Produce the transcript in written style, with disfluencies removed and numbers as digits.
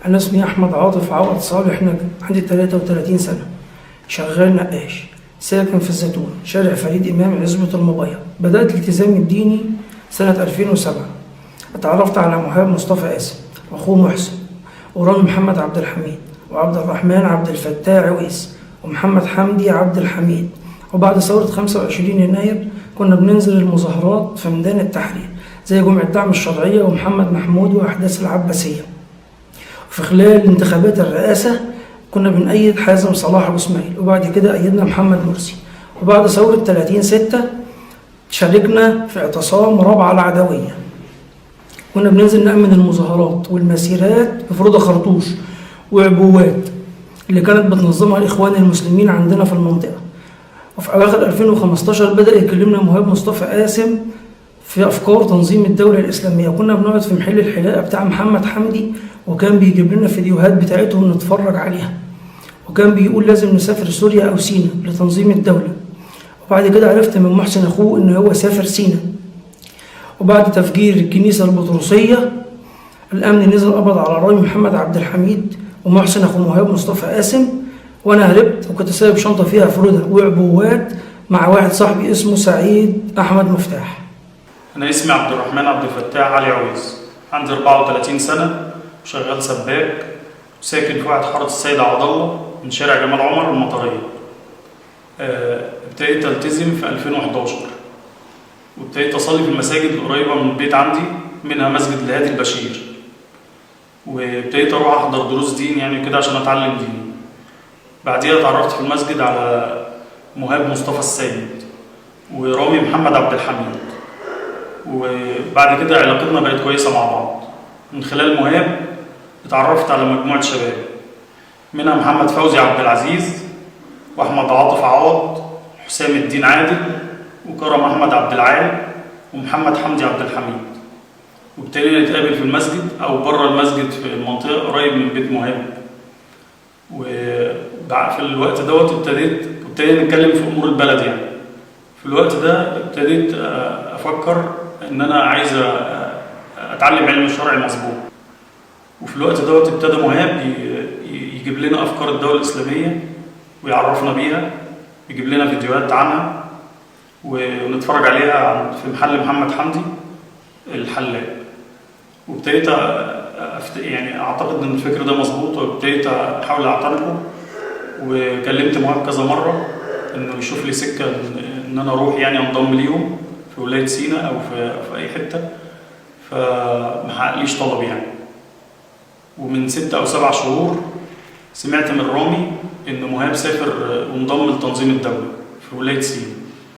أنا اسمي أحمد عاطف عوض صالح نجم، عندي 33 سنة، شغال نقاش، ساكن في الزيتون، شارع فريد إمام، عزبة المبيض. بدأت التزامي الديني سنة 2007. اتعرفت على مهاب مصطفى قاسم وأخوه محسن ورامي محمد عبد الحميد وعبد الرحمن عبد الفتاح عويس ومحمد حمدي عبد الحميد. وبعد ثورة 25 يناير كنا بننزل المظاهرات في ميدان التحرير زي جمعة دعم الشرعية ومحمد محمود وأحداث العباسية. في خلال انتخابات الرئاسة كنا بنأيد حازم صلاح وإسماعيل، وبعد كده أيدنا محمد مرسي. وبعد ثورة 30/6 شاركنا في اعتصام رابعة العدوية. كنا بننزل نأمن المظاهرات والمسيرات في فرودة خرطوش وعبوات اللي كانت بتنظمها الإخوان المسلمين عندنا في المنطقة. وفي أواخر 2015 بدأ يكلمنا مهاب مصطفى قاسم في أفكار تنظيم الدولة الإسلامية. كنا بنقعد في محل الحلاقة بتاع محمد حمدي، وكان بيجيب لنا فيديوهات بتاعتهم نتفرج عليها، وكان بيقول لازم نسافر سوريا أو سينا لتنظيم الدولة. وبعد كده عرفت من محسن أخوه إن هو سافر سينا. وبعد تفجير الكنيسة البطرسية الأمن نزل قبض على رامي محمد عبد الحميد ومحسن أخو مهاب مصطفى قاسم، وأنا هربت وكنت سايب شنطة فيها فرودة وعبوات مع واحد صاحبي اسمه سعيد أحمد مفتاح. أنا اسمي عبد الرحمن عبد الفتاح علي عويس، عندي 34 سنة وشغال سباك، وساكن في واحد حارة السيد عبد الله من شارع جمال عمر المطرية. ابتديت ألتزم في 2011، وابتديت أصلي في المساجد القريبة من البيت عندي، منها مسجد الهادي البشير. وابتديت أروح أحضر دروس دين يعني كده عشان أتعلم دين. بعديها اتعرفت في المسجد على مهاب مصطفى السيد ورامي محمد عبد الحميد، وبعد كده علاقتنا بقت كويسة مع بعض. من خلال مهاب اتعرفت على مجموعة شباب، منها محمد فوزي عبد العزيز وأحمد عاطف عوض وحسام الدين عادل وكرم أحمد عبد العال ومحمد حمدي عبد الحميد. وابتدينا نتقابل في المسجد أو بره المسجد في المنطقة قريب من بيت مهاب. وفي الوقت دوت ابتدينا نتكلم في أمور البلد. يعني في الوقت ده ابتديت أفكر إن أنا عايز أتعلم علم الشرع المظبوط. وفي الوقت دوت ابتدى مهاب يجيب لنا أفكار الدولة الإسلامية ويعرفنا بيها، يجيب لنا فيديوهات عنها ونتفرج عليها في محل محمد حمدي الحلاق. وابتديت يعني أعتقد إن الفكر ده مظبوط، وابتديت أحاول أعتنقه. وكلمت مهاب كذا مرة إنه يشوف لي سكة إن أنا أروح يعني أنضم ليهم في ولاية سينا أو في أي حتة، فمحققليش طلب يعني. ومن 6 أو 7 شهور سمعت من رامي إن مهاب سافر وانضم لتنظيم الدولة في ولاية سينا.